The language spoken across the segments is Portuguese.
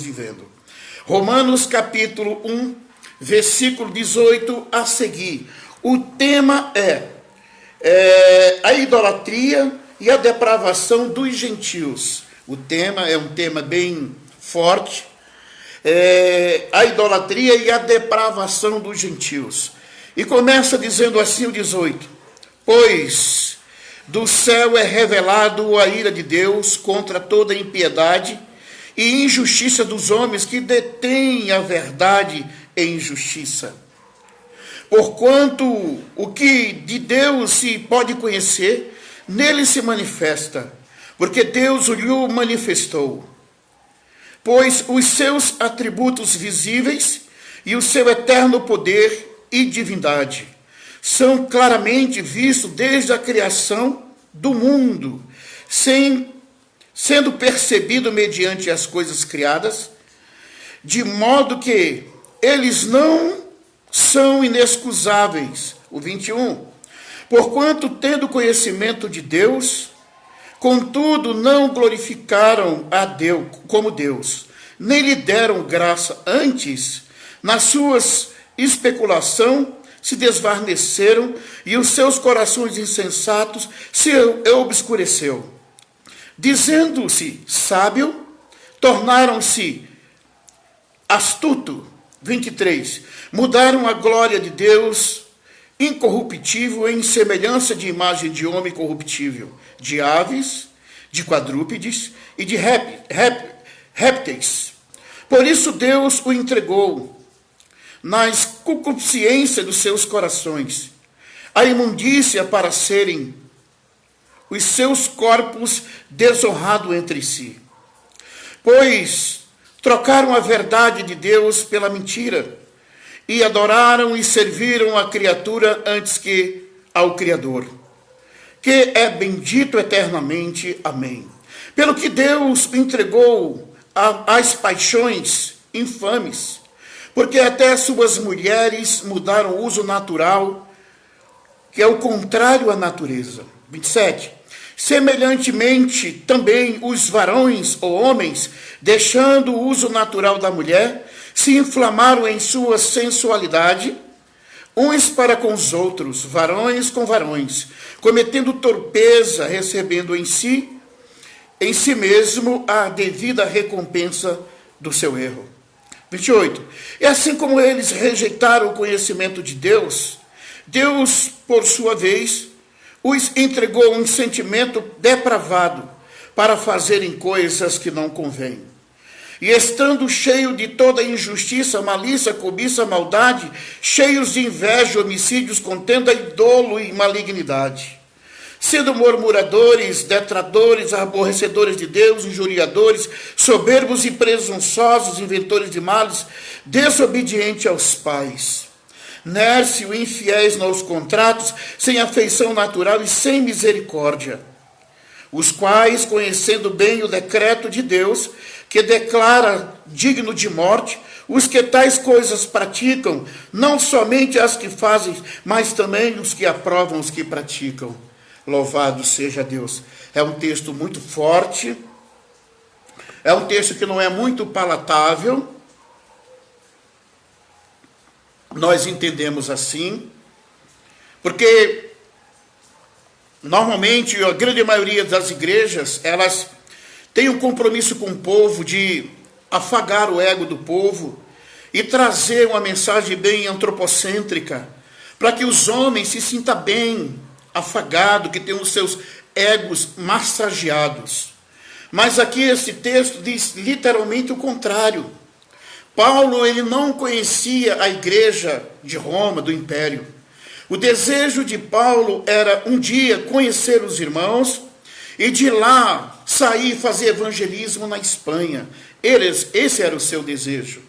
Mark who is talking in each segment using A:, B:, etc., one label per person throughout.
A: vivendo. Romanos capítulo 1, versículo 18 a seguir. O tema é a idolatria e a depravação dos gentios. O tema é um tema bem forte. A idolatria e a depravação dos gentios. E começa dizendo assim o 18. Pois do céu é revelado a ira de Deus contra toda impiedade e injustiça dos homens que detêm a verdade em injustiça. Porquanto o que de Deus se pode conhecer, nele se manifesta, porque Deus o lhe manifestou. Pois os seus atributos visíveis e o seu eterno poder e divindade são claramente vistos desde a criação do mundo, sendo percebido mediante as coisas criadas, de modo que eles não são inexcusáveis. O 21. Porquanto, tendo conhecimento de Deus, contudo não glorificaram a Deus como Deus, nem lhe deram graça, antes, nas suas especulação, se desvaneceram e os seus corações insensatos se obscureceu. Dizendo-se sábio, tornaram-se astuto. 23. Mudaram a glória de Deus incorruptível em semelhança de imagem de homem corruptível, de aves, de quadrúpedes e de répteis. Por isso Deus o entregou nas concupiscências dos seus corações, a imundícia para serem os seus corpos desonrados entre si. Pois trocaram a verdade de Deus pela mentira, e adoraram e serviram a criatura antes que ao Criador, que é bendito eternamente. Amém. Pelo que Deus entregou às paixões infames, porque até suas mulheres mudaram o uso natural, que é o contrário à natureza. 27. Semelhantemente, também os varões ou homens, deixando o uso natural da mulher, se inflamaram em sua sensualidade, uns para com os outros, varões com varões, cometendo torpeza, recebendo em si mesmo a devida recompensa do seu erro. 28. E assim como eles rejeitaram o conhecimento de Deus, Deus, por sua vez, os entregou um sentimento depravado para fazerem coisas que não convêm. E estando cheio de toda injustiça, malícia, cobiça, maldade, cheios de inveja, homicídios, contenda, dolo e malignidade, sendo murmuradores, detratores, aborrecedores de Deus, injuriadores, soberbos e presunçosos, inventores de males, desobedientes aos pais, nércio, infiéis nos contratos, sem afeição natural e sem misericórdia, os quais, conhecendo bem o decreto de Deus, que declara digno de morte, os que tais coisas praticam, não somente as que fazem, mas também os que aprovam os que praticam. Louvado seja Deus. É um texto muito forte, é um texto que não é muito palatável, nós entendemos assim, porque normalmente a grande maioria das igrejas, elas têm um compromisso com o povo de afagar o ego do povo e trazer uma mensagem bem antropocêntrica, para que os homens se sintam bem afagados, que tenham os seus egos massageados. Mas aqui esse texto diz literalmente o contrário. Paulo, ele não conhecia a igreja de Roma, do Império. O desejo de Paulo era um dia conhecer os irmãos e de lá sair e fazer evangelismo na Espanha. Esse era o seu desejo.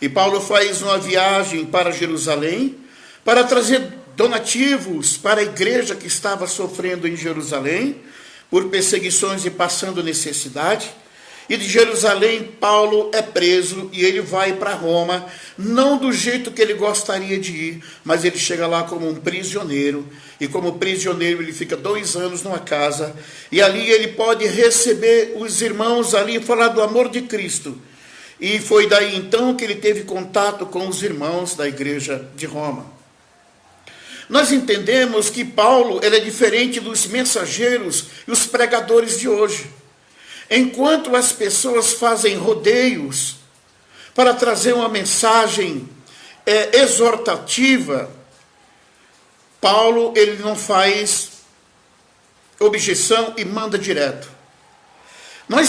A: E Paulo faz uma viagem para Jerusalém para trazer donativos para a igreja que estava sofrendo em Jerusalém por perseguições e passando necessidade. E de Jerusalém, Paulo é preso e ele vai para Roma, não do jeito que ele gostaria de ir, mas ele chega lá como um prisioneiro. E como prisioneiro ele fica 2 anos numa casa. E ali ele pode receber os irmãos ali e falar do amor de Cristo. E foi daí então que ele teve contato com os irmãos da igreja de Roma. Nós entendemos que Paulo ele é diferente dos mensageiros e os pregadores de hoje. Enquanto as pessoas fazem rodeios para trazer uma mensagem exortativa, Paulo ele não faz objeção e manda direto. Nós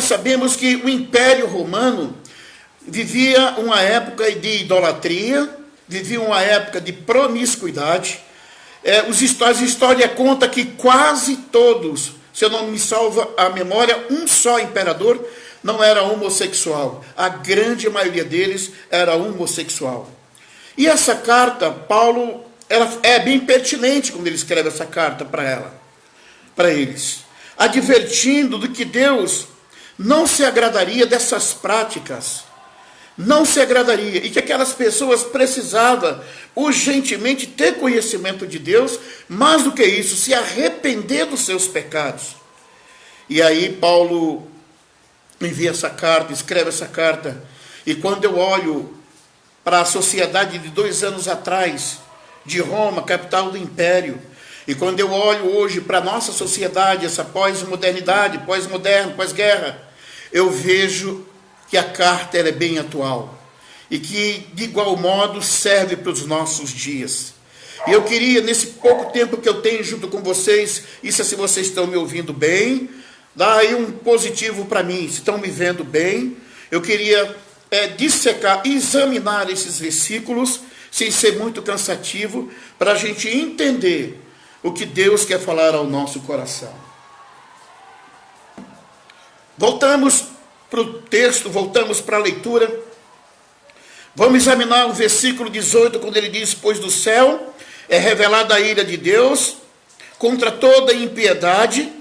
A: sabemos que o Império Romano vivia uma época de idolatria, vivia uma época de promiscuidade. A história conta que quase todos, se eu não me salva a memória, um só imperador não era homossexual. A grande maioria deles era homossexual. E essa carta, Paulo, ela é bem pertinente quando ele escreve essa carta para eles, advertindo de que Deus não se agradaria dessas práticas, não se agradaria, e que aquelas pessoas precisavam urgentemente ter conhecimento de Deus, mais do que isso, se arrepender dos seus pecados. E aí Paulo envia essa carta, escreve essa carta, e quando eu olho para a sociedade de 2 anos atrás, de Roma, capital do Império, e quando eu olho hoje para a nossa sociedade, essa pós-modernidade, pós-moderno, pós-guerra, eu vejo que a carta ela é bem atual e que, de igual modo, serve para os nossos dias. E eu queria, nesse pouco tempo que eu tenho junto com vocês, isso é se vocês estão me ouvindo bem, dá aí um positivo para mim, se estão me vendo bem, eu queria dissecar, examinar esses versículos, sem ser muito cansativo, para a gente entender o que Deus quer falar ao nosso coração. Voltamos para o texto, voltamos para a leitura. Vamos examinar o versículo 18, quando ele diz: pois do céu é revelada a ira de Deus contra toda impiedade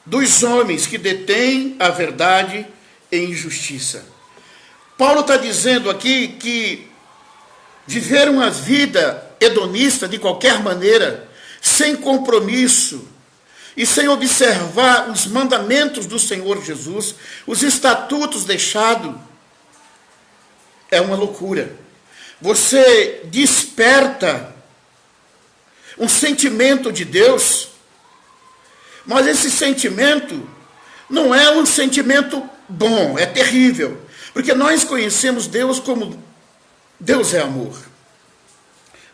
A: dos homens que detêm a verdade em injustiça. Paulo está dizendo aqui que viver uma vida hedonista de qualquer maneira, sem compromisso e sem observar os mandamentos do Senhor Jesus, os estatutos deixados, é uma loucura. Você desperta um sentimento de Deus, mas esse sentimento não é um sentimento bom, é terrível, porque nós conhecemos Deus como Deus é amor,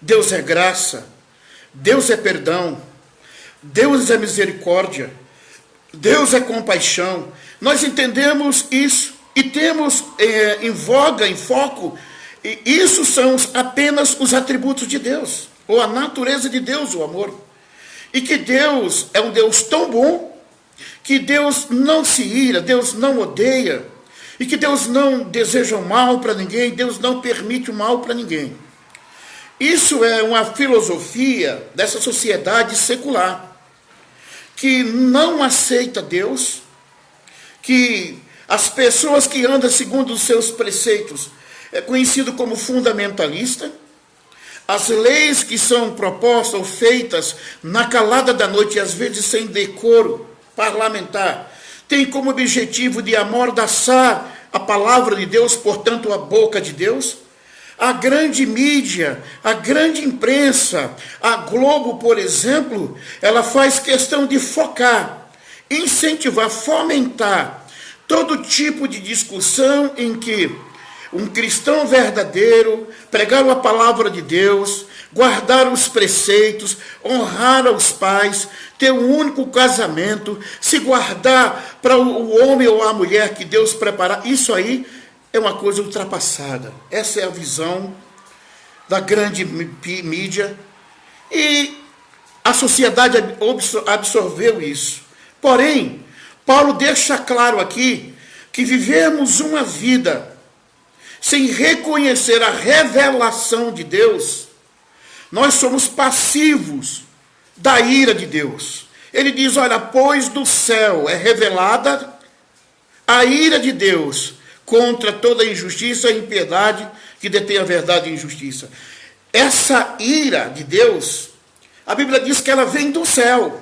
A: Deus é graça, Deus é perdão, Deus é misericórdia, Deus é compaixão. Nós entendemos isso e temos em voga, em foco, e isso são apenas os atributos de Deus, ou a natureza de Deus, o amor. E que Deus é um Deus tão bom, que Deus não se ira, Deus não odeia, e que Deus não deseja o mal para ninguém, Deus não permite o mal para ninguém. Isso é uma filosofia dessa sociedade secular, que não aceita Deus, que as pessoas que andam segundo os seus preceitos é conhecido como fundamentalista. As leis que são propostas ou feitas na calada da noite, e às vezes sem decoro parlamentar, tem como objetivo de amordaçar a palavra de Deus, portanto a boca de Deus. A grande mídia, a grande imprensa, a Globo, por exemplo, ela faz questão de focar, incentivar, fomentar todo tipo de discussão em que um cristão verdadeiro pregar a palavra de Deus, guardar os preceitos, honrar aos pais, ter um único casamento, se guardar para o homem ou a mulher que Deus preparar, isso aí é uma coisa ultrapassada. Essa é a visão da grande mídia e a sociedade absorveu isso. Porém, Paulo deixa claro aqui que vivemos uma vida sem reconhecer a revelação de Deus, nós somos passivos da ira de Deus. Ele diz, olha, pois do céu é revelada a ira de Deus contra toda injustiça e impiedade que detém a verdade e injustiça. Essa ira de Deus, a Bíblia diz que ela vem do céu.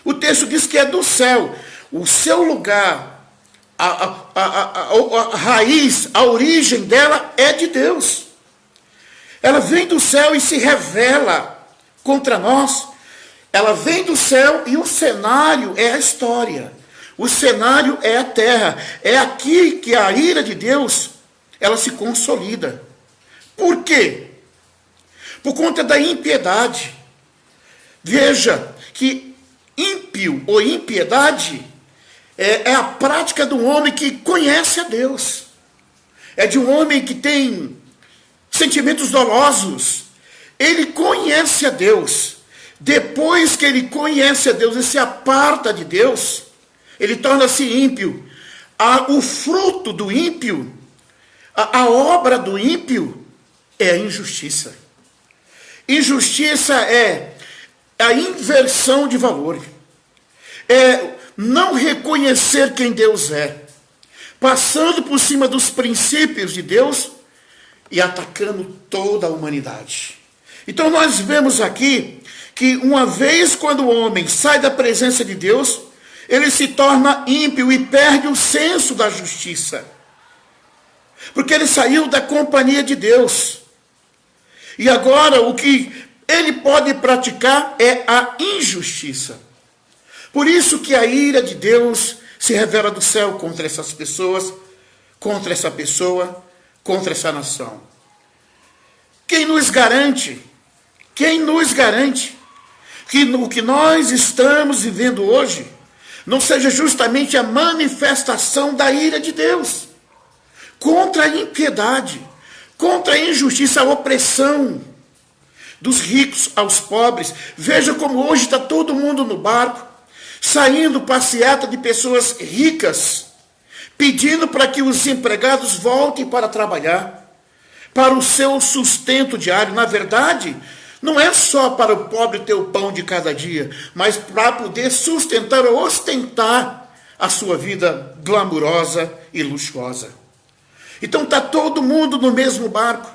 A: O texto diz que é do céu. O seu lugar a raiz, a origem dela é de Deus. Ela vem do céu e se revela contra nós. Ela vem do céu e o cenário é a história. O cenário é a terra. É aqui que a ira de Deus, ela se consolida. Por quê? Por conta da impiedade. Veja que ímpio ou impiedade é a prática de um homem que conhece a Deus. É de um homem que tem sentimentos dolosos. Ele conhece a Deus. Depois que ele conhece a Deus e se aparta de Deus, ele torna-se ímpio. O fruto do ímpio, a obra do ímpio é a injustiça. Injustiça é a inversão de valor. É não reconhecer quem Deus é, passando por cima dos princípios de Deus e atacando toda a humanidade. Então nós vemos aqui que uma vez quando o homem sai da presença de Deus, ele se torna ímpio e perde o senso da justiça. Porque ele saiu da companhia de Deus. E agora o que ele pode praticar é a injustiça. Por isso que a ira de Deus se revela do céu contra essas pessoas, contra essa pessoa, contra essa nação. Quem nos garante que o que nós estamos vivendo hoje não seja justamente a manifestação da ira de Deus contra a impiedade, contra a injustiça, a opressão dos ricos aos pobres. Veja como hoje está todo mundo no barco, saindo passeata de pessoas ricas, pedindo para que os empregados voltem para trabalhar, para o seu sustento diário. Na verdade, não é só para o pobre ter o pão de cada dia, mas para poder sustentar ou ostentar a sua vida glamurosa e luxuosa. Então está todo mundo no mesmo barco.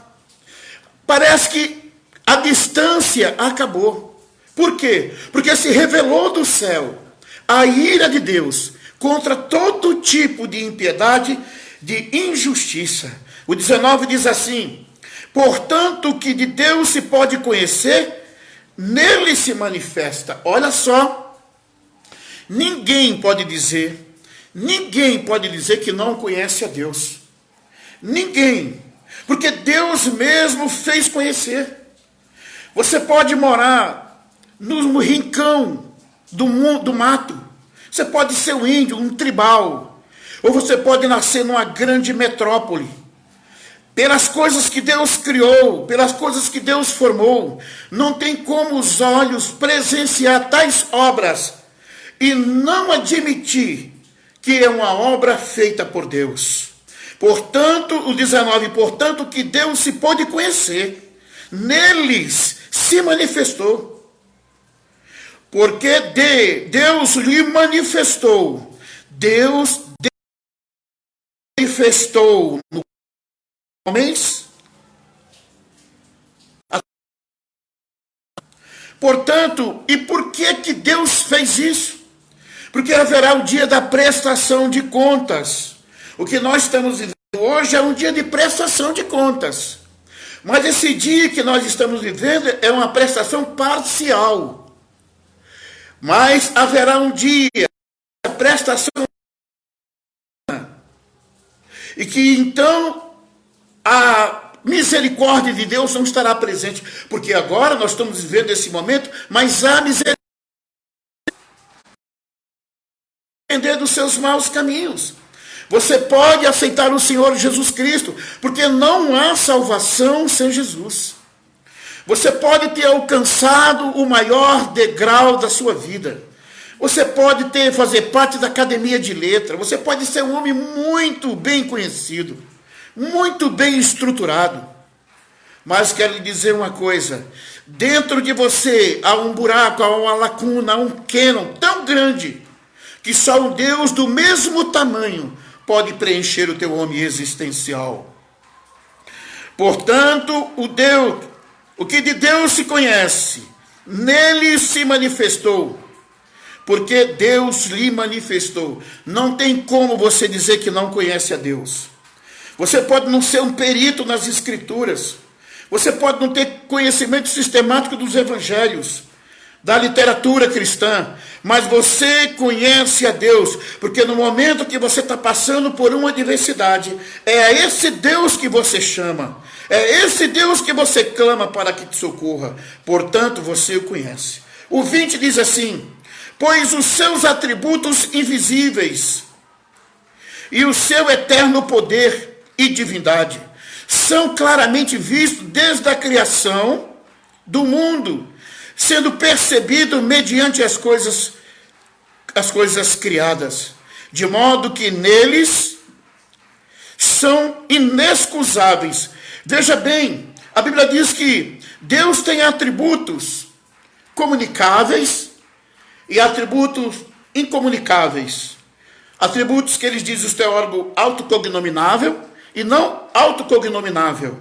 A: Parece que a distância acabou. Por quê? Porque se revelou do céu a ira de Deus contra todo tipo de impiedade, de injustiça. O 19 diz assim: portanto, o que de Deus se pode conhecer, nele se manifesta. Olha só, ninguém pode dizer que não conhece a Deus. Ninguém, porque Deus mesmo fez conhecer. Você pode morar no rincão do mato, você pode ser um índio, um tribal, ou você pode nascer numa grande metrópole. Pelas coisas que Deus criou, pelas coisas que Deus formou, não tem como os olhos presenciar tais obras e não admitir que é uma obra feita por Deus. Portanto, o 19, portanto, que Deus se pôde conhecer, neles se manifestou. Porque Deus lhe manifestou. Deus manifestou no homens. Portanto, e por que Deus fez isso? Porque haverá o dia da prestação de contas. O que nós estamos vivendo hoje é um dia de prestação de contas. Mas esse dia que nós estamos vivendo é uma prestação parcial. Mas haverá um dia de prestação. E que então a misericórdia de Deus não estará presente. Porque agora nós estamos vivendo esse momento, mas a misericórdia entender dos seus maus caminhos. Você pode aceitar o Senhor Jesus Cristo, porque não há salvação sem Jesus. Você pode ter alcançado o maior degrau da sua vida. Você pode fazer parte da academia de letras. Você pode ser um homem muito bem conhecido, muito bem estruturado. Mas quero lhe dizer uma coisa: dentro de você há um buraco, há uma lacuna, há um cânon tão grande que só um Deus do mesmo tamanho pode preencher o teu homem existencial. Portanto, o que de Deus se conhece, nele se manifestou. porque Deus lhe manifestou. Não tem como você dizer que não conhece a Deus. Você pode não ser um perito nas Escrituras. Você pode não ter conhecimento sistemático dos evangelhos, da literatura cristã, mas você conhece a Deus, porque no momento que você está passando por uma adversidade, é a esse Deus que você chama, é esse Deus que você clama para que te socorra, portanto você o conhece. O 20 diz assim: pois os seus atributos invisíveis e o seu eterno poder e divindade são claramente vistos desde a criação do mundo, sendo percebido mediante as coisas criadas, de modo que neles são inexcusáveis. Veja bem, a Bíblia diz que Deus tem atributos comunicáveis e atributos incomunicáveis. Atributos que eles dizem os teólogos autocognominável e não autocognominável.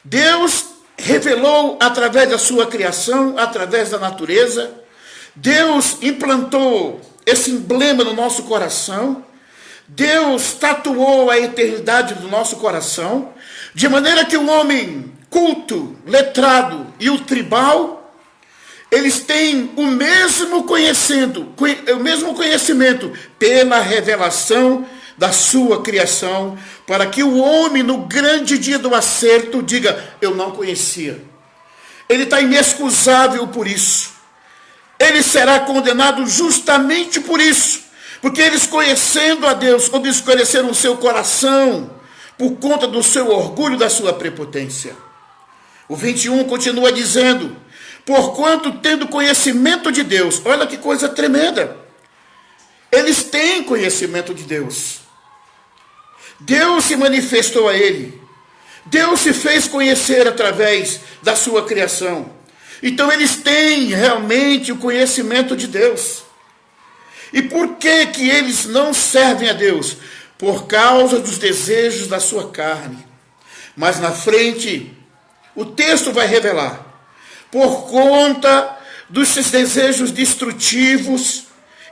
A: Deus revelou através da sua criação, através da natureza. Deus implantou esse emblema no nosso coração. Deus tatuou a eternidade do nosso coração, de maneira que o homem culto, letrado e o tribal, eles têm o mesmo conhecimento pela revelação da sua criação, para que o homem, no grande dia do acerto, diga: eu não conhecia. Ele está inexcusável por isso. Ele será condenado justamente por isso, porque eles, conhecendo a Deus, obscureceram o seu coração por conta do seu orgulho, da sua prepotência. O 21 continua dizendo: porquanto tendo conhecimento de Deus, olha que coisa tremenda, eles têm conhecimento de Deus. Deus se manifestou a ele. Deus se fez conhecer através da sua criação. Então eles têm realmente o conhecimento de Deus. E por que que eles não servem a Deus? Por causa dos desejos da sua carne. Mas na frente, o texto vai revelar: por conta dos seus desejos destrutivos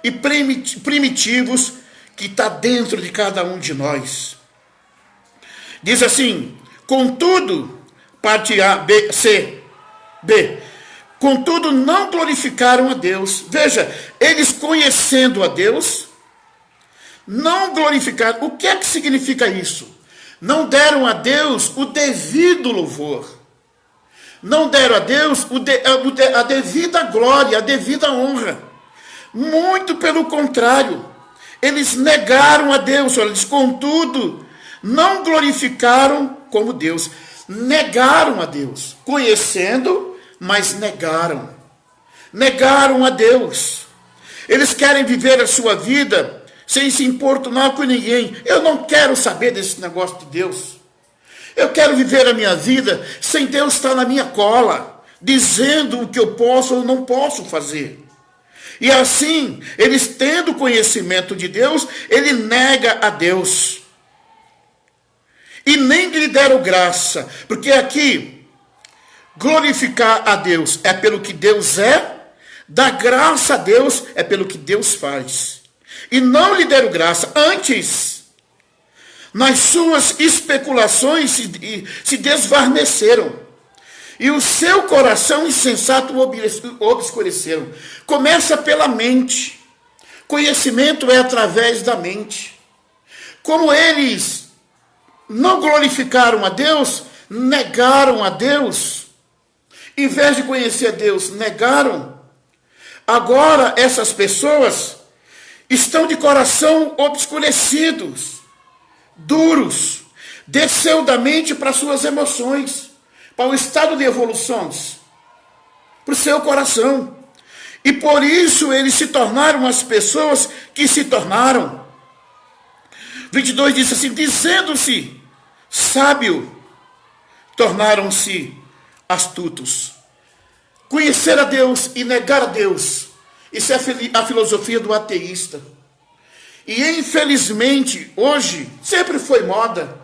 A: e primitivos que está dentro de cada um de nós. Diz assim: contudo, parte A, B, C, B, contudo não glorificaram a Deus. Veja, eles conhecendo a Deus, não glorificaram. O que é que significa isso? Não deram a Deus o devido louvor. Não deram a Deus a devida glória, a devida honra. Muito pelo contrário, eles negaram a Deus. Olha, diz, contudo, não glorificaram como Deus. Negaram a Deus, conhecendo, mas negaram. Negaram a Deus. Eles querem viver a sua vida sem se importunar com ninguém. Eu não quero saber desse negócio de Deus. Eu quero viver a minha vida sem Deus estar na minha cola, dizendo o que eu posso ou não posso fazer. E assim, eles tendo conhecimento de Deus, ele nega a Deus. E nem lhe deram graça, porque aqui, glorificar a Deus é pelo que Deus é, dar graça a Deus é pelo que Deus faz. E não lhe deram graça, antes, nas suas especulações se desvaneceram. E o seu coração insensato obscureceram. Começa pela mente. Conhecimento é através da mente. Como eles não glorificaram a Deus, negaram a Deus. Em vez de conhecer a Deus, negaram. Agora essas pessoas estão de coração obscurecidos, duros. Desceu da mente para suas emoções, para o estado de evoluções, para o seu coração. E por isso eles se tornaram as pessoas que se tornaram. 22 diz assim: dizendo-se sábio, tornaram-se astutos. Conhecer a Deus e negar a Deus, isso é a filosofia do ateísta. E infelizmente, hoje, sempre foi moda.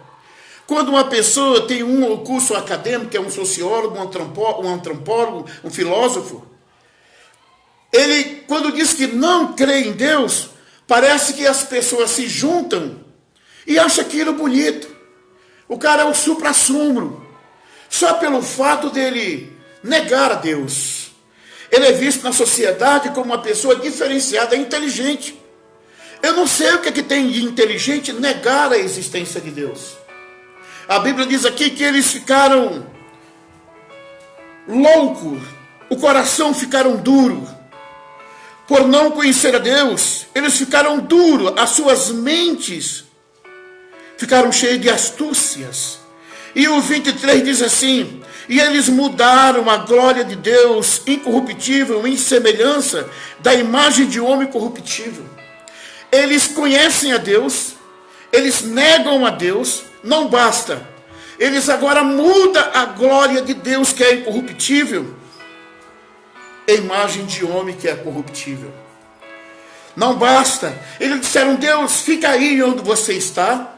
A: Quando uma pessoa tem um curso acadêmico, é um sociólogo, um antropólogo, um filósofo, ele, quando diz que não crê em Deus, parece que as pessoas se juntam e acham aquilo bonito. O cara é o suprassumo, só pelo fato dele negar a Deus. Ele é visto na sociedade como uma pessoa diferenciada, inteligente. Eu não sei o que tem de inteligente negar a existência de Deus. A Bíblia diz aqui que eles ficaram loucos, o coração ficaram duro, por não conhecer a Deus. Eles ficaram duros, as suas mentes ficaram cheias de astúcias. E o 23 diz assim: e eles mudaram a glória de Deus incorruptível em semelhança da imagem de homem corruptível. Eles conhecem a Deus, eles negam a Deus, não basta. Eles agora mudam a glória de Deus, que é incorruptível, em imagem de homem, que é corruptível. Não basta. Eles disseram: Deus, fica aí onde você está.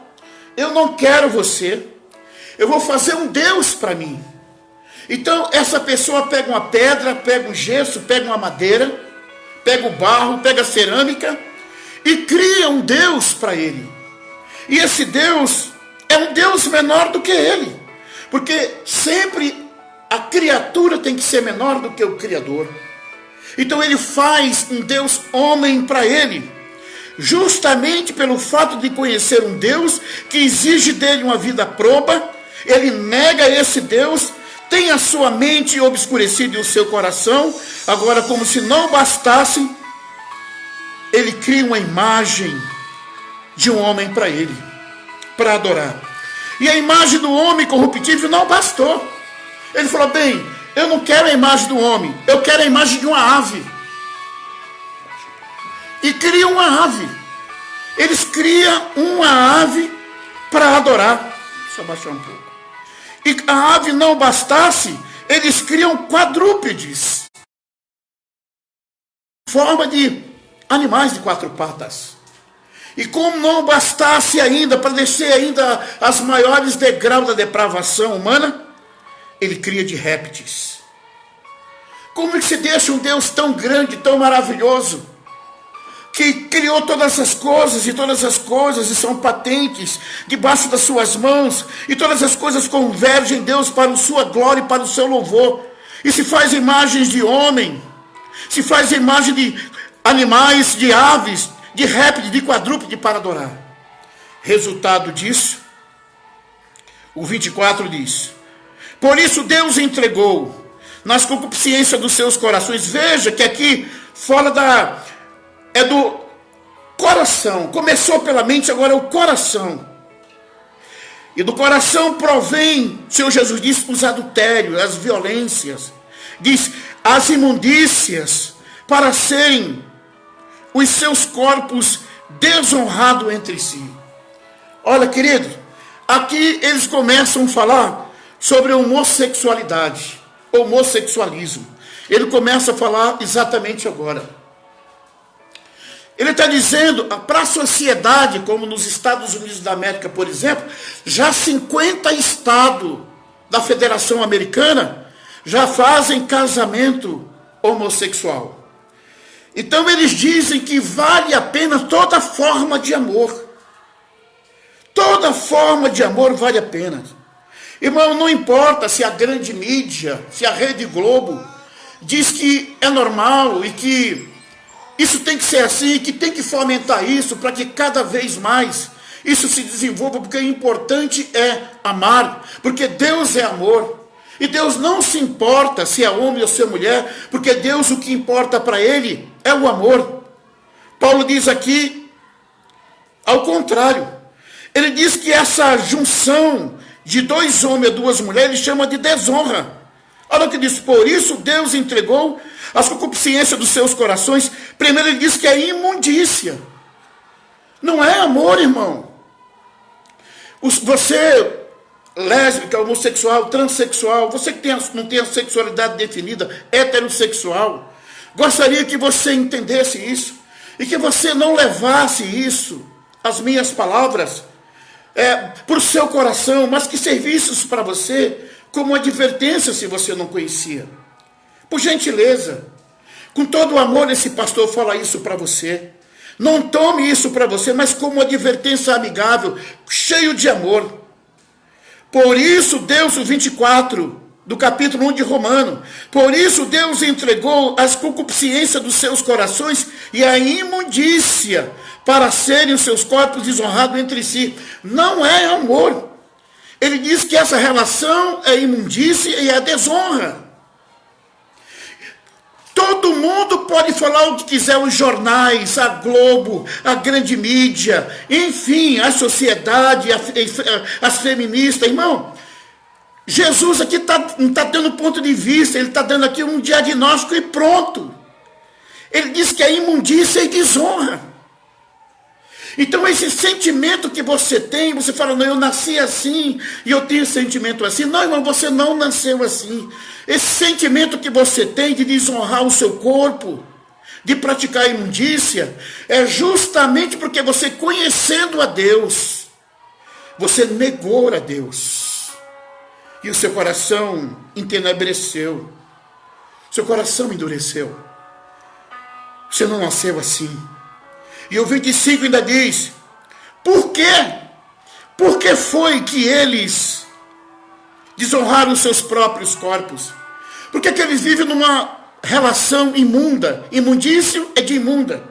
A: Eu não quero você. Eu vou fazer um Deus para mim. Então essa pessoa pega uma pedra, pega um gesso, pega uma madeira, pega o barro, pega a cerâmica e cria um Deus para ele. E esse Deus é um Deus menor do que ele, porque sempre a criatura tem que ser menor do que o Criador. Então ele faz um Deus homem para ele, justamente pelo fato de conhecer um Deus que exige dele uma vida proba. Ele nega esse Deus, tem a sua mente obscurecida e o seu coração. Agora, como se não bastasse, ele cria uma imagem de um homem para ele, para adorar. E a imagem do homem corruptível não bastou. Ele falou: bem, eu não quero a imagem do homem, eu quero a imagem de uma ave. E cria uma ave. Eles criam uma ave para adorar. Deixa eu abaixar um pouco. E a ave não bastasse, eles criam quadrúpedes, forma de animais de quatro patas. E como não bastasse ainda, para descer ainda as maiores degraus da depravação humana, ele cria de répteis. Como que se deixa um Deus tão grande, tão maravilhoso, que criou todas as coisas, e todas as coisas são patentes debaixo das suas mãos, e todas as coisas convergem em Deus para a sua glória e para o seu louvor, e se faz imagens de homem, se faz imagem de animais, de aves, de répteis, de quadrúpede para adorar. Resultado disso, o 24 diz: por isso Deus entregou nas concupiscências dos seus corações. Veja que aqui fala é do coração. Começou pela mente, agora é o coração. E do coração provém, o Senhor Jesus disse, os adultérios, as violências, diz, as imundícias, para serem os seus corpos desonrados entre si. Olha, querido, aqui eles começam a falar sobre homossexualidade, homossexualismo. Ele começa a falar exatamente agora. Ele está dizendo para a sociedade, como nos Estados Unidos da América, por exemplo, já 50 estados da Federação Americana já fazem casamento homossexual. Então eles dizem que vale a pena toda forma de amor. Toda forma de amor vale a pena. Irmão, não importa se a grande mídia, se a Rede Globo diz que é normal e que isso tem que ser assim, que tem que fomentar isso para que cada vez mais isso se desenvolva, porque o importante é amar, porque Deus é amor. E Deus não se importa se é homem ou se é mulher, porque Deus, o que importa para ele é o amor. Paulo diz aqui, ao contrário, ele diz que essa junção de dois homens e duas mulheres chama de desonra. Olha o que diz: por isso Deus entregou as concupiscências dos seus corações. Primeiro ele diz que é imundícia. Não é amor, irmão. Você, lésbica, homossexual, transexual, você que não tem a sexualidade definida, heterossexual, gostaria que você entendesse isso, e que você não levasse isso, as minhas palavras, para o seu coração, mas que servisse isso para você como advertência, se você não conhecia. Por gentileza, Com todo o amor, esse pastor fala isso para você. Não tome isso para você, mas como advertência amigável, cheio de amor. Por isso, Deus, o 24 do capítulo 1 de Romano, por isso Deus entregou as concupiscências dos seus corações e a imundícia para serem os seus corpos desonrados entre si. Não é amor. Ele diz que essa relação é imundícia e é desonra. Todo mundo pode falar o que quiser, os jornais, a Globo, a grande mídia, enfim, a sociedade, as feministas, irmão. Jesus aqui não está dando ponto de vista, ele está dando aqui um diagnóstico e pronto. Ele diz que é imundícia e desonra. Então esse sentimento que você tem, você fala, não, eu nasci assim, e eu tenho sentimento assim. Não, irmão, você não nasceu assim. Esse sentimento que você tem de desonrar o seu corpo, de praticar imundícia, é justamente porque você, conhecendo a Deus, você negou a Deus. E o seu coração entenebreceu. Seu coração endureceu. Você não nasceu assim. E o 25 ainda diz, por quê? Por que foi que eles desonraram os seus próprios corpos? Porque que eles vivem numa relação imunda. Imundício é de imunda.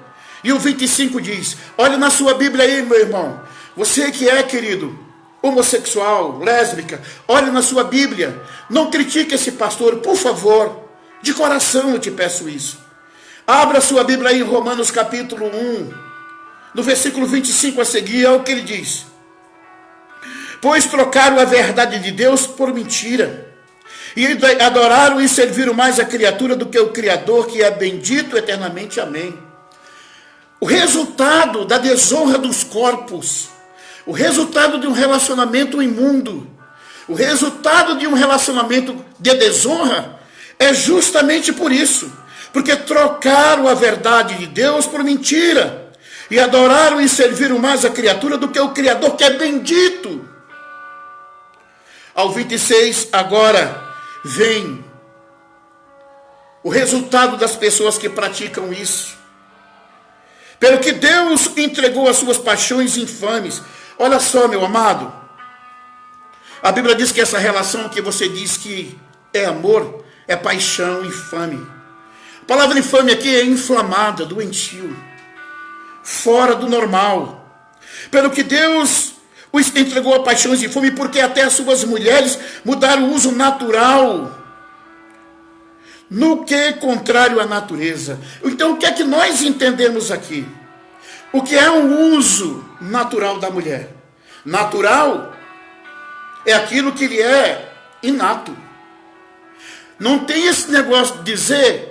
A: E o 25 diz, olha na sua Bíblia aí, meu irmão. Você que é, querido, homossexual, lésbica, olha na sua Bíblia. Não critique esse pastor, por favor. De coração eu te peço isso. Abra sua Bíblia aí em Romanos capítulo 1, no versículo 25 a seguir, é o que ele diz. Pois trocaram a verdade de Deus por mentira, e adoraram e serviram mais a criatura do que o Criador, que é bendito eternamente. Amém. O resultado da desonra dos corpos, o resultado de um relacionamento imundo, o resultado de um relacionamento de desonra, é justamente por isso. Porque trocaram a verdade de Deus por mentira. E adoraram e serviram mais a criatura do que o Criador, que é bendito. Ao 26, agora, vem o resultado das pessoas que praticam isso. Pelo que Deus entregou as suas paixões infames. Olha só, meu amado. A Bíblia diz que essa relação que você diz que é amor, é paixão infame. A palavra infame aqui é inflamada, doentio, fora do normal. Pelo que Deus os entregou a paixões infames, porque até as suas mulheres mudaram o uso natural, no que é contrário à natureza. Então o que é que nós entendemos aqui? O que é um uso natural da mulher? Natural é aquilo que lhe é inato. Não tem esse negócio de dizer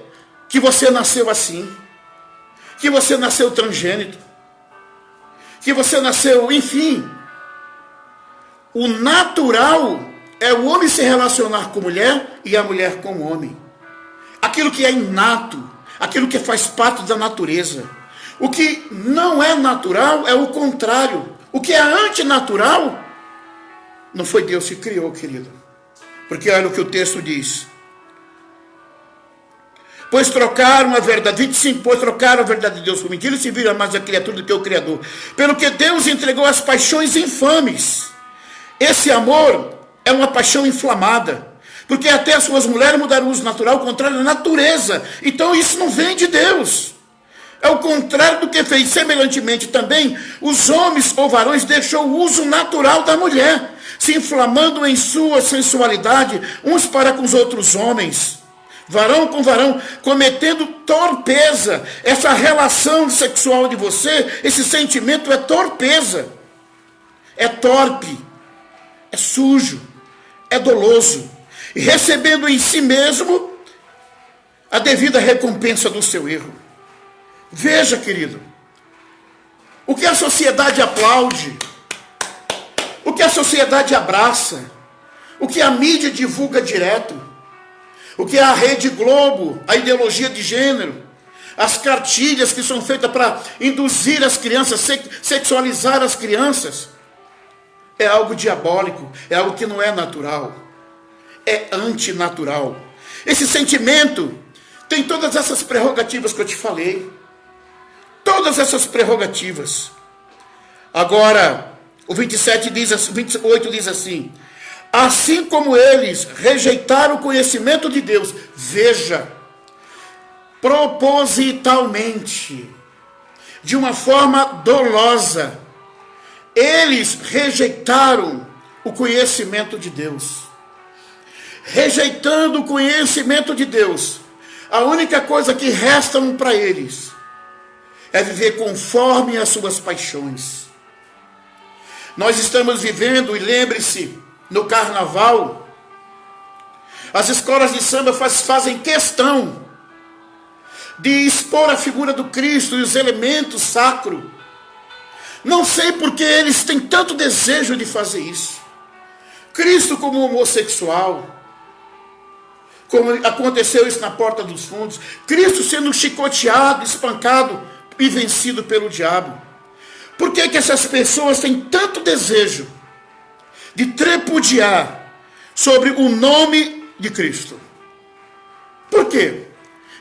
A: que você nasceu assim, que você nasceu transgênito, que você nasceu, enfim. O natural é o homem se relacionar com mulher e a mulher com o homem. Aquilo que é inato, aquilo que faz parte da natureza. O que não é natural é o contrário. O que é antinatural, não foi Deus que criou, querido. Porque olha o que o texto diz. Pois trocaram a verdade, 25, pois trocaram a verdade de Deus por mentira e se viram mais a criatura do que o Criador. Pelo que Deus entregou as paixões infames. Esse amor é uma paixão inflamada. Porque até as suas mulheres mudaram o uso natural, ao contrário da natureza. Então isso não vem de Deus. É o contrário do que fez. Semelhantemente também, os homens ou varões deixou o uso natural da mulher, se inflamando em sua sensualidade, uns para com os outros homens. Varão com varão, cometendo torpeza. Essa relação sexual de você, esse sentimento é torpeza. É torpe. É sujo. É doloso. E recebendo em si mesmo a devida recompensa do seu erro. Veja, querido. O que a sociedade aplaude. O que a sociedade abraça. O que a mídia divulga direto. O que é a Rede Globo, a ideologia de gênero, as cartilhas que são feitas para induzir as crianças, sexualizar as crianças, é algo diabólico, é algo que não é natural, é antinatural. Esse sentimento tem todas essas prerrogativas que eu te falei. Todas essas prerrogativas. Agora, o 28 diz assim: assim como eles rejeitaram o conhecimento de Deus, veja, propositalmente, de uma forma dolosa, eles rejeitaram o conhecimento de Deus. Rejeitando o conhecimento de Deus, a única coisa que resta para eles é viver conforme as suas paixões. Nós estamos vivendo, e lembre-se, no carnaval, as escolas de samba fazem questão de expor a figura do Cristo e os elementos sacros. Não sei por que eles têm tanto desejo de fazer isso. Cristo como homossexual, como aconteceu isso na Porta dos Fundos, Cristo sendo chicoteado, espancado e vencido pelo diabo. Por que essas pessoas têm tanto desejo de tripudiar sobre o nome de Cristo? Por quê?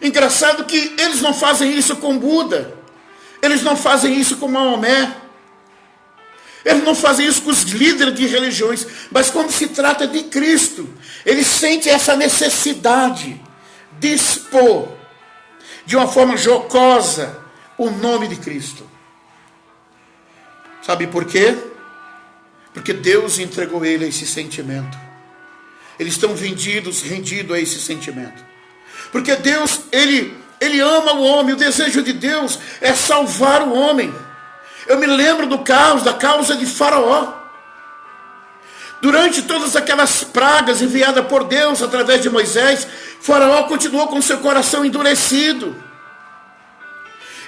A: Engraçado que eles não fazem isso com Buda, eles não fazem isso com Maomé, eles não fazem isso com os líderes de religiões, mas quando se trata de Cristo, eles sentem essa necessidade de expor de uma forma jocosa o nome de Cristo. Sabe por quê? Porque Deus entregou ele a esse sentimento. Eles estão rendidos a esse sentimento. Porque Deus, ele ama o homem. O desejo de Deus é salvar o homem. Eu me lembro da causa de Faraó. Durante todas aquelas pragas enviadas por Deus através de Moisés, Faraó continuou com seu coração endurecido.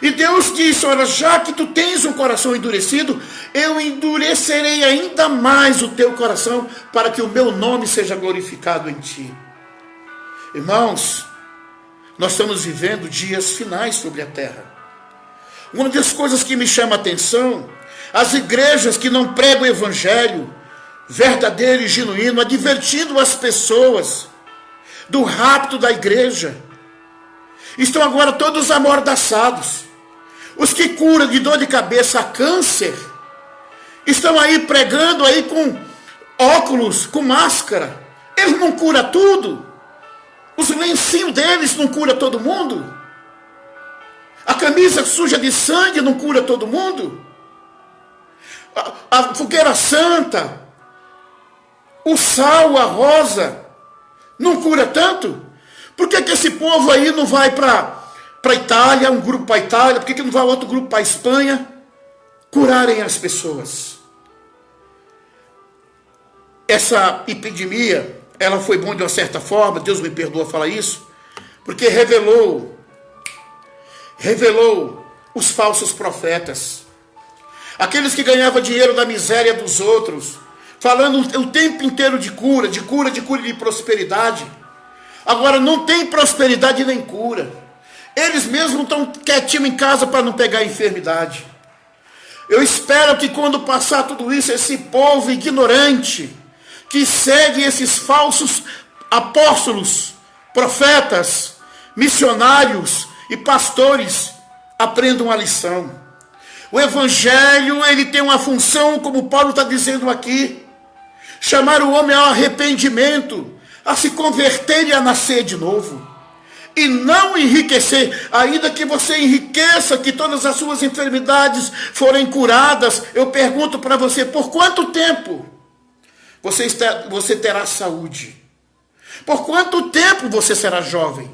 A: E Deus disse: olha, já que tu tens um coração endurecido, eu endurecerei ainda mais o teu coração, para que o meu nome seja glorificado em ti. Irmãos, nós estamos vivendo dias finais sobre a terra. Uma das coisas que me chama a atenção, as igrejas que não pregam o evangelho verdadeiro e genuíno, advertindo as pessoas do rapto da igreja, estão agora todos amordaçados. Os que curam de dor de cabeça, câncer, estão aí pregando aí com óculos, com máscara. Eles não curam tudo. Os lencinhos deles não curam todo mundo. A camisa suja de sangue não cura todo mundo. A fogueira santa, o sal, a rosa, não cura tanto? Por que esse povo aí não vai para a Itália, um grupo para a Itália? Por que não vai outro grupo para a Espanha? Curarem as pessoas. Essa epidemia, ela foi bom de uma certa forma, Deus me perdoa falar isso, porque revelou os falsos profetas. Aqueles que ganhavam dinheiro da miséria dos outros, falando o tempo inteiro de cura e de prosperidade. Agora não tem prosperidade nem cura. Eles mesmos estão quietinhos em casa para não pegar a enfermidade. Eu espero que quando passar tudo isso, esse povo ignorante, que segue esses falsos apóstolos, profetas, missionários e pastores, aprendam a lição. O evangelho, ele tem uma função, como Paulo está dizendo aqui, chamar o homem ao arrependimento, a se converter e a nascer de novo. E não enriquecer, ainda que você enriqueça, que todas as suas enfermidades forem curadas, eu pergunto para você, por quanto tempo você terá saúde? Por quanto tempo você será jovem?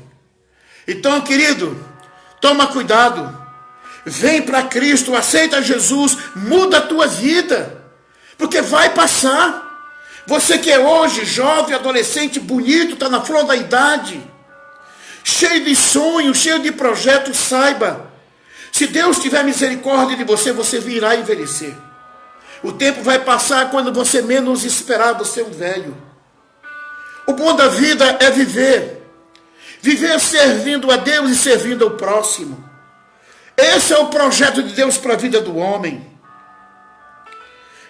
A: Então, querido, toma cuidado. Vem para Cristo, aceita Jesus, muda a tua vida, porque vai passar. Você que é hoje jovem, adolescente, bonito, está na flor da idade, cheio de sonhos, cheio de projetos, saiba, se Deus tiver misericórdia de você, você virá envelhecer. O tempo vai passar quando você menos esperar, você é um velho. O bom da vida é viver servindo a Deus e servindo ao próximo. Esse é o projeto de Deus para a vida do homem.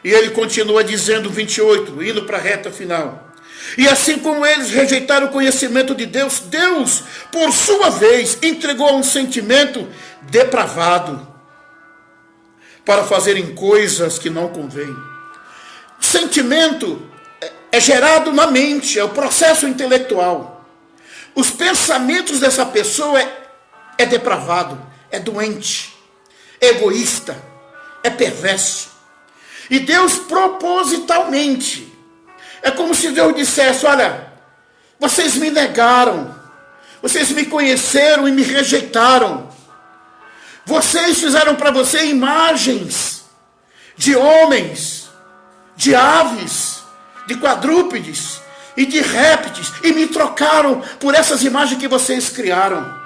A: E ele continua dizendo, 28, indo para a reta final: E assim como eles rejeitaram o conhecimento de Deus, Deus, por sua vez, entregou a um sentimento depravado para fazerem coisas que não convêm. O sentimento é gerado na mente, é o processo intelectual. Os pensamentos dessa pessoa é depravado, é doente, é egoísta, é perverso. E Deus propositalmente, é como se Deus dissesse: olha, vocês me negaram, vocês me conheceram e me rejeitaram. Vocês fizeram para você imagens de homens, de aves, de quadrúpedes e de répteis, e me trocaram por essas imagens que vocês criaram.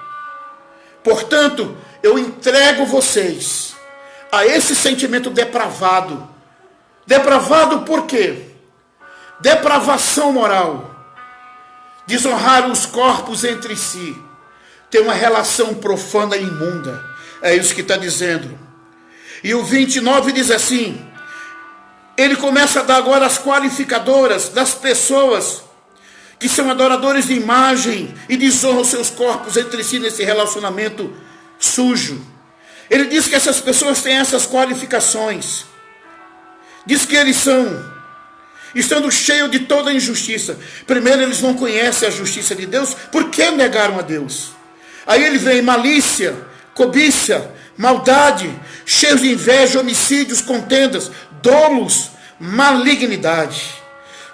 A: Portanto, eu entrego vocês a esse sentimento depravado. Depravado por quê? Depravação moral. Desonrar os corpos entre si. Ter uma relação profana e imunda. É isso que está dizendo. E o 29 diz assim: ele começa a dar agora as qualificadoras das pessoas que são adoradores de imagem e desonram seus corpos entre si nesse relacionamento sujo. Ele diz que essas pessoas têm essas qualificações. Diz que eles são, estando cheios de toda injustiça. Primeiro, eles não conhecem a justiça de Deus, por que negaram a Deus? Aí ele vem malícia, cobiça, maldade, cheios de inveja, homicídios, contendas, dolos, malignidade.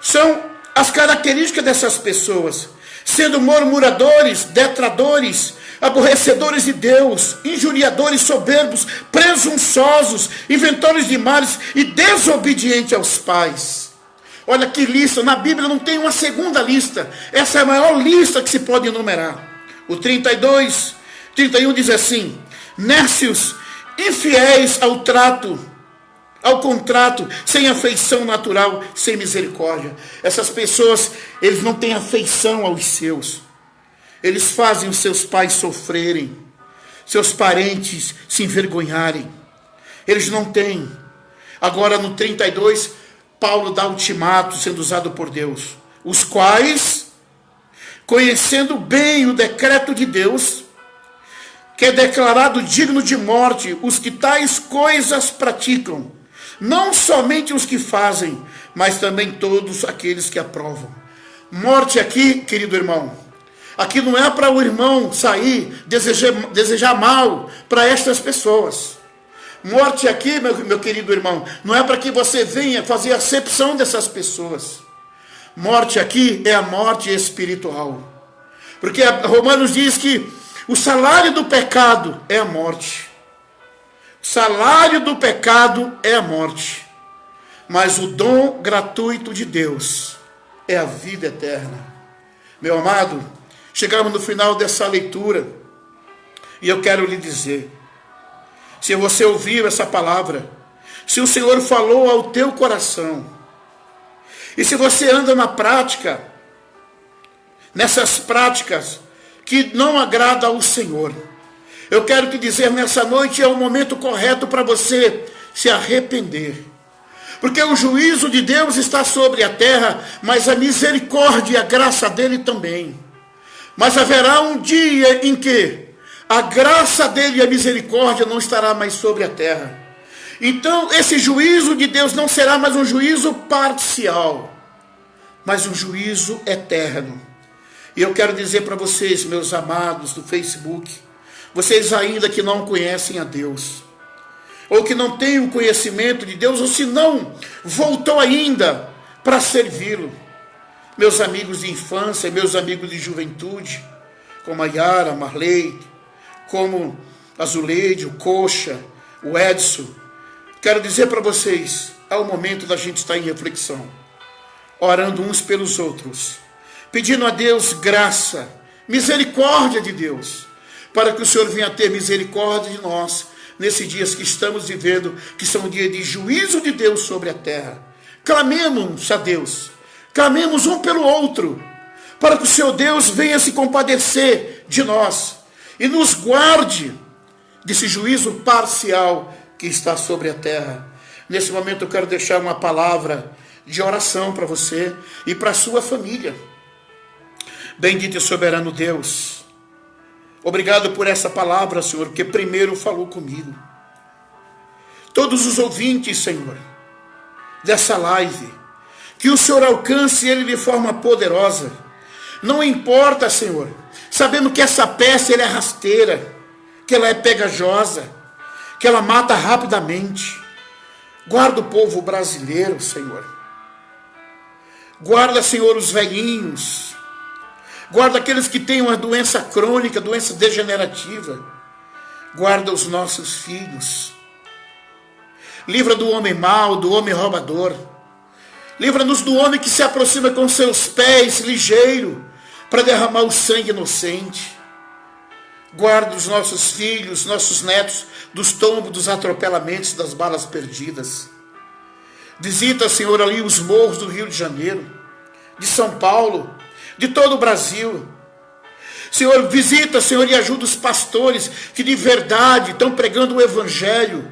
A: São as características dessas pessoas, sendo murmuradores, detratores, aborrecedores de Deus, injuriadores, soberbos, presunçosos, inventores de males e desobedientes aos pais. Olha que lista, na Bíblia não tem uma segunda lista, essa é a maior lista que se pode enumerar. O 32, 31 diz assim: nércios, infiéis ao trato, ao contrato, sem afeição natural, sem misericórdia. Essas pessoas, eles não têm afeição aos seus. Eles fazem os seus pais sofrerem, seus parentes se envergonharem. Eles não têm. Agora no 32, Paulo dá ultimato sendo usado por Deus. Os quais, conhecendo bem o decreto de Deus, que é declarado digno de morte, os que tais coisas praticam, não somente os que fazem, mas também todos aqueles que aprovam. Morte aqui, querido irmão, aqui não é para o irmão sair, desejar mal para estas pessoas. Morte aqui, meu querido irmão, não é para que você venha fazer acepção dessas pessoas. Morte aqui é a morte espiritual. Porque Romanos diz que o salário do pecado é a morte. O salário do pecado é a morte. Mas o dom gratuito de Deus é a vida eterna. Meu amado, chegamos no final dessa leitura. E eu quero lhe dizer, se você ouviu essa palavra, se o Senhor falou ao teu coração, e se você anda na prática, nessas práticas que não agrada ao Senhor, eu quero te dizer, nessa noite é o momento correto para você se arrepender. Porque o juízo de Deus está sobre a terra, mas a misericórdia e a graça dele também. Mas haverá um dia em que a graça dele e a misericórdia não estará mais sobre a terra. Então esse juízo de Deus não será mais um juízo parcial, mas um juízo eterno. E eu quero dizer para vocês, meus amados do Facebook, vocês ainda que não conhecem a Deus, ou que não têm o conhecimento de Deus, ou se não voltou ainda para servi-lo, meus amigos de infância, meus amigos de juventude, como a Yara, a Marley, como a Zuleide, o Coxa, o Edson, quero dizer para vocês, é o momento da gente estar em reflexão, orando uns pelos outros, pedindo a Deus graça, misericórdia de Deus, para que o Senhor venha ter misericórdia de nós, nesses dias que estamos vivendo, que são dias de juízo de Deus sobre a terra. Clamemos a Deus, clamemos um pelo outro, para que o Senhor Deus venha se compadecer de nós, e nos guarde desse juízo parcial que está sobre a terra. Nesse momento eu quero deixar uma palavra de oração para você e para a sua família. Bendito e soberano Deus, obrigado por essa palavra, Senhor, porque primeiro falou comigo. Todos os ouvintes, Senhor, dessa live, que o Senhor alcance ele de forma poderosa. Não importa, Senhor, sabendo que essa peça ela é rasteira, que ela é pegajosa, que ela mata rapidamente. Guarda o povo brasileiro, Senhor. Guarda, Senhor, os velhinhos. Guarda aqueles que têm uma doença crônica, doença degenerativa. Guarda os nossos filhos. Livra do homem mau, do homem roubador. Livra-nos do homem que se aproxima com seus pés ligeiro para derramar o sangue inocente. Guarda os nossos filhos, nossos netos dos tombos, dos atropelamentos, das balas perdidas. Visita, Senhor, ali os morros do Rio de Janeiro, de São Paulo, de todo o Brasil. Senhor, visita, Senhor, e ajuda os pastores que de verdade estão pregando o Evangelho,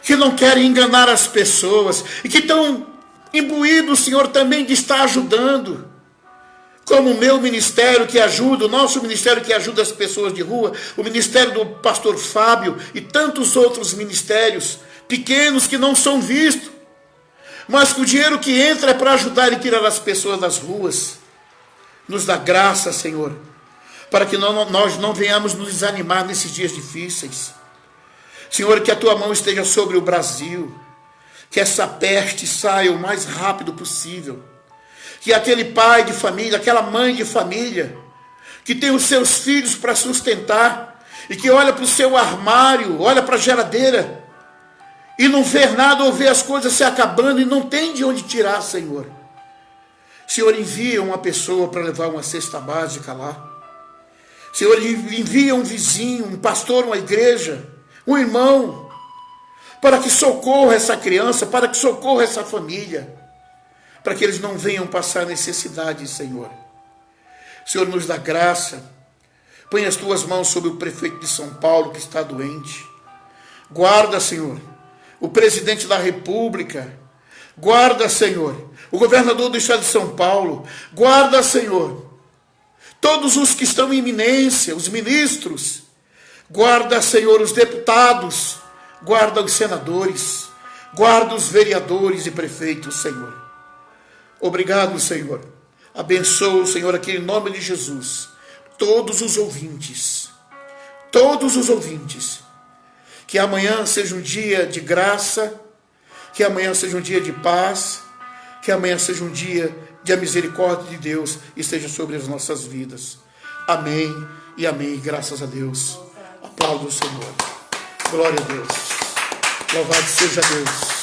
A: que não querem enganar as pessoas e que estão imbuídos, Senhor, também de estar ajudando. Como o meu ministério que ajuda, o nosso ministério que ajuda as pessoas de rua, o ministério do pastor Fábio e tantos outros ministérios pequenos que não são vistos, mas que o dinheiro que entra é para ajudar e tirar as pessoas das ruas. Nos dá graça, Senhor, para que nós não venhamos nos desanimar nesses dias difíceis. Senhor, que a tua mão esteja sobre o Brasil, que essa peste saia o mais rápido possível. Que aquele pai de família, aquela mãe de família, que tem os seus filhos para sustentar, e que olha para o seu armário, olha para a geladeira, e não vê nada, ou vê as coisas se acabando, e não tem de onde tirar, Senhor. Senhor, envia uma pessoa para levar uma cesta básica lá. Senhor, envia um vizinho, um pastor, uma igreja, um irmão, para que socorra essa criança, para que socorra essa família, para que eles não venham passar necessidade, Senhor. Senhor, nos dá graça. Põe as tuas mãos sobre o prefeito de São Paulo, que está doente. Guarda, Senhor, o presidente da República. Guarda, Senhor, o governador do estado de São Paulo. Guarda, Senhor, todos os que estão em iminência, os ministros. Guarda, Senhor, os deputados. Guarda os senadores. Guarda os vereadores e prefeitos, Senhor. Obrigado, Senhor. Abençoa, Senhor, aqui em nome de Jesus, todos os ouvintes. Todos os ouvintes. Que amanhã seja um dia de graça, que amanhã seja um dia de paz, que amanhã seja um dia de a misericórdia de Deus esteja sobre as nossas vidas. Amém e amém. Graças a Deus. Aplauda o Senhor. Glória a Deus. Louvado seja Deus.